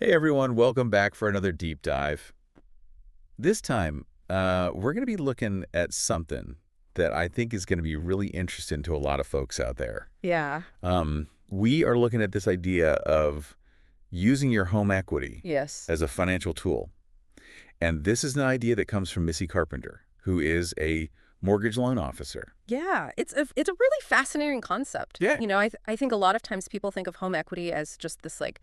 Hey everyone, welcome back for another deep dive. This time, we're going to be looking at something that I think is going to be really interesting to a lot of folks out there. Yeah. We are looking at this idea of using your home equity Yes. as a financial tool. And this is an idea that comes from Missy Carpenter, who is a mortgage loan officer. Yeah, it's a really fascinating concept. Yeah. I think a lot of times people think of home equity as just this like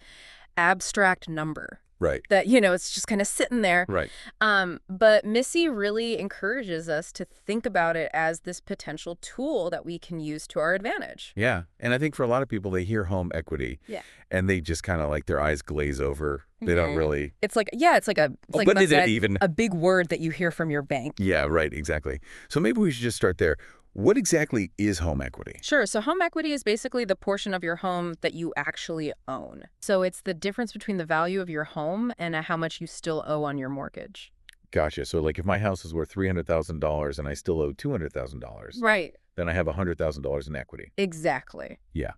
abstract number Right. that, it's just kind of sitting there. Right. But Missy really encourages us to think about it as this potential tool that we can use to our advantage. Yeah. And I think for a lot of people, they hear home equity Yeah. and they just kind of like their eyes glaze over. They don't really. It's like, yeah, it's like What is it even? a big word that you hear from your bank. Yeah, right, exactly. So maybe we should just start there. What exactly is home equity? Sure. So home equity is basically the portion of your home that you actually own. So it's the difference between the value of your home and how much you still owe on your mortgage. Gotcha. So like if my house is worth $300,000 and I still owe $200,000, Right. then I have $100,000 in equity. Exactly. Yeah.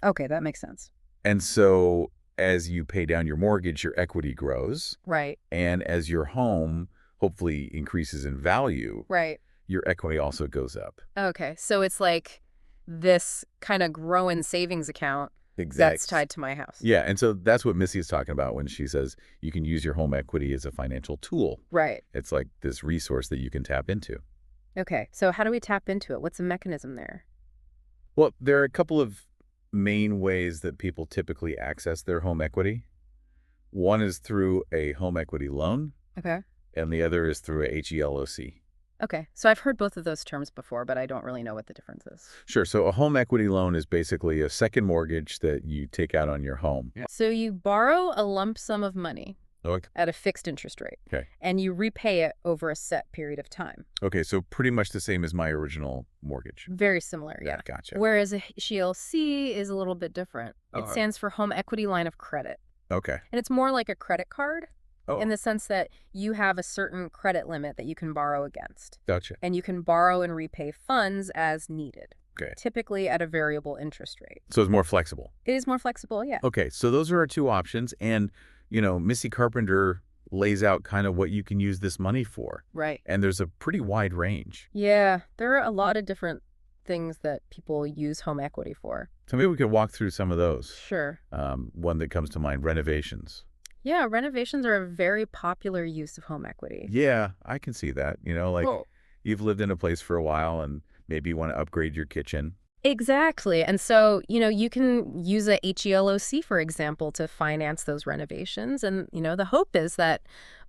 Okay, that makes sense. And so as you pay down your mortgage, your equity grows. Right. And as your home hopefully increases in value, Right. your equity also goes up. Okay. So it's like this kind of growing savings account that's tied to my house. Yeah, and so that's what Missy is talking about when she says you can use your home equity as a financial tool. Right. It's like this resource that you can tap into. Okay. So how do we tap into it? What's the mechanism there? Well, there are a couple of main ways that people typically access their home equity. One is through a home equity loan, Okay. and the other is through a HELOC. Okay. So I've heard both of those terms before, but I don't really know what the difference is. Sure, so a home equity loan is basically a second mortgage that you take out on your home. Yeah. So you borrow a lump sum of money Okay. at a fixed interest rate. Okay. And you repay it over a set period of time. Okay, so pretty much the same as my original mortgage. Very similar, yeah. Gotcha. Whereas a HELC is a little bit different. It Oh. stands for Home Equity Line of Credit. Okay. And it's more like a credit card Oh, in the sense that you have a certain credit limit that you can borrow against. gotcha. And you can borrow and repay funds as needed, Okay. typically at a variable interest rate. So it's more flexible. It is more flexible, yeah. Okay, so those are our two options. And, Missy Carpenter lays out kind of what you can use this money for. Right. And there's a pretty wide range. Yeah, there are a lot of different things that people use home equity for. So maybe we could walk through some of those. Sure. One that comes to mind, renovations. Yeah, renovations are a very popular use of home equity. Yeah, I can see that. Like Well, you've lived in a place for a while and maybe you want to upgrade your kitchen. exactly. And so, you can use a HELOC, for example, to finance those renovations. And, the hope is that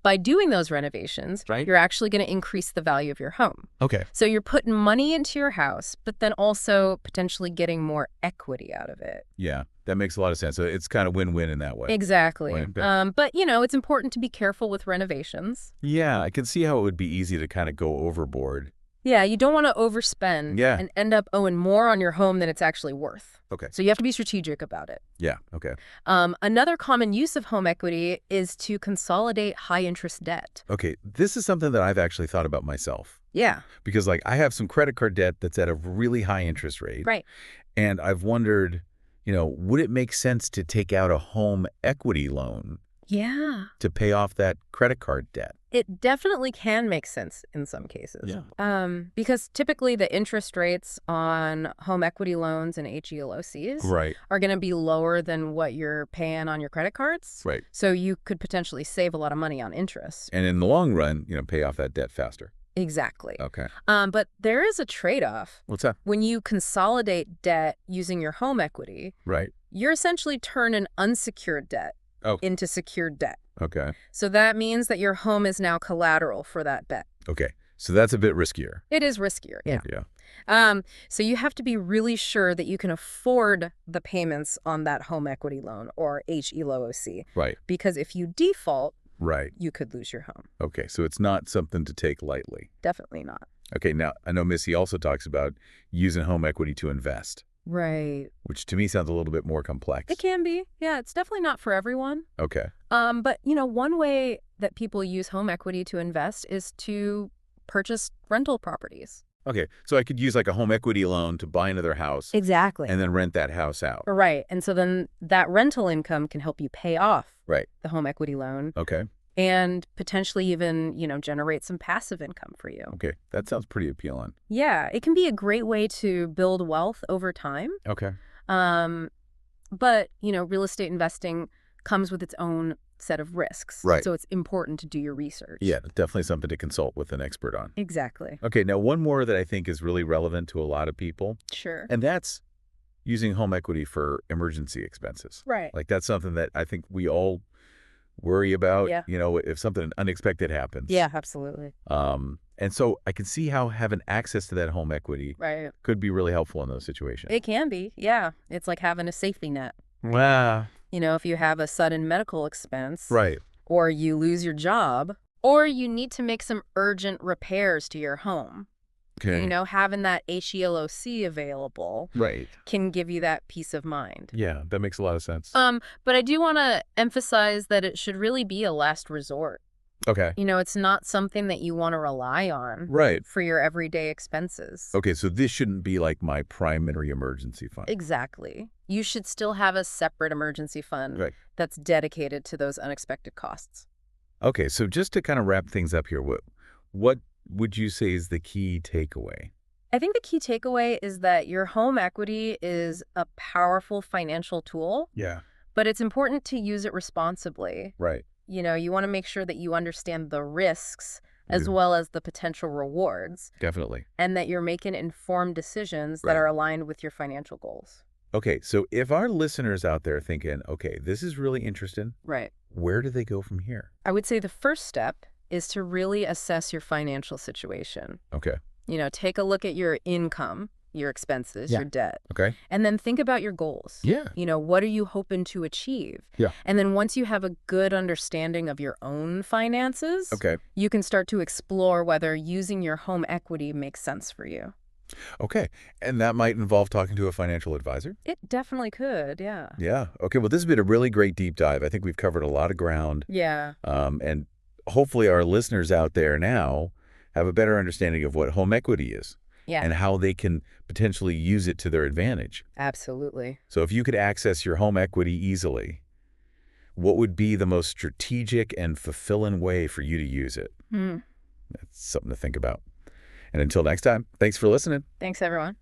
by doing those renovations, Right. you're actually going to increase the value of your home. Okay. So you're putting money into your house, but then also potentially getting more equity out of it. Yeah, that makes a lot of sense. So it's kind of win-win in that way. Exactly. Right. But, it's important to be careful with renovations. Yeah, I can see how it would be easy to kind of go overboard. Yeah, you don't want to overspend Yeah. and end up owing more on your home than it's actually worth. Okay. So you have to be strategic about it. Yeah, okay. Another common use of home equity is to consolidate high-interest debt. Okay, this is something that I've actually thought about myself. Yeah, Because like I have some credit card debt that's at a really high interest rate. right. And I've wondered, would it make sense to take out a home equity loan Yeah. to pay off that credit card debt? It definitely can make sense in some cases. Because typically the interest rates on home equity loans and HELOCs Right. are going to be lower than what you're paying on your credit cards. Right. So you could potentially save a lot of money on interest. And in the long run, pay off that debt faster. Exactly. Okay. But there is a trade-off. What's that? When you consolidate debt using your home equity, Right. you're essentially turning unsecured debt Oh. into secured debt. Okay. So that means that your home is now collateral for that debt. Okay. So that's a bit riskier. It is riskier, yeah. Yeah. So you have to be really sure that you can afford the payments on that home equity loan or HELOC. Right. Because if you default, Right. you could lose your home. Okay. So it's not something to take lightly. Definitely not. Okay. Now, I know Missy also talks about using home equity to invest, Right. which to me sounds a little bit more complex. It can be. Yeah, it's definitely not for everyone. Okay. But, one way that people use home equity to invest is to purchase rental properties. Okay, so I could use like a home equity loan to buy another house Exactly. and then rent that house out. Right. And so then that rental income can help you pay off Right. the home equity loan Okay. and potentially even, generate some passive income for you. Okay. That sounds pretty appealing. Yeah, it can be a great way to build wealth over time. Okay. Um, but, real estate investing comes with its own set of risks. Right. So it's important to do your research. Yeah, definitely something to consult with an expert on. Exactly. Okay, now one more that I think is really relevant to a lot of people, Sure. and that's using home equity for emergency expenses. Right. Like that's something that I think we all worry about, Yeah. if something unexpected happens. Yeah, absolutely. And so I can see how having access to that home equity Right. could be really helpful in those situations. It can be. Yeah. It's like having a safety net. Wow. If you have a sudden medical expense, Right. or you lose your job, or you need to make some urgent repairs to your home, Okay. having that HELOC available Right. can give you that peace of mind. Yeah, that makes a lot of sense. But I do want to emphasize that it should really be a last resort. Okay. It's not something that you want to rely on Right. for your everyday expenses. Okay, so this shouldn't be like my primary emergency fund. Exactly. You should still have a separate emergency fund Right. that's dedicated to those unexpected costs. Okay, so just to kind of wrap things up here, what would you say is the key takeaway? I think the key takeaway is that your home equity is a powerful financial tool, Yeah. but it's important to use it responsibly. Right. You want to make sure that you understand the risks as Yeah. well as the potential rewards, Definitely. and that you're making informed decisions that Right. are aligned with your financial goals. Okay, so if our listeners out there thinking, okay, this is really interesting, Right. where do they go from here? I would say the first step is to really assess your financial situation. Okay. Take a look at your income, your expenses, Yeah. your debt, Okay. and then think about your goals. Yeah. What are you hoping to achieve? Yeah. And then once you have a good understanding of your own finances, Okay. you can start to explore whether using your home equity makes sense for you. Okay. And that might involve talking to a financial advisor? It definitely could, yeah. Yeah. Okay, well, this has been a really great deep dive. I think we've covered a lot of ground. Yeah. And hopefully our listeners out there now have a better understanding of what home equity is Yeah. and how they can potentially use it to their advantage. Absolutely. So if you could access your home equity easily, what would be the most strategic and fulfilling way for you to use it? That's something to think about. And until next time, thanks for listening. Thanks, everyone.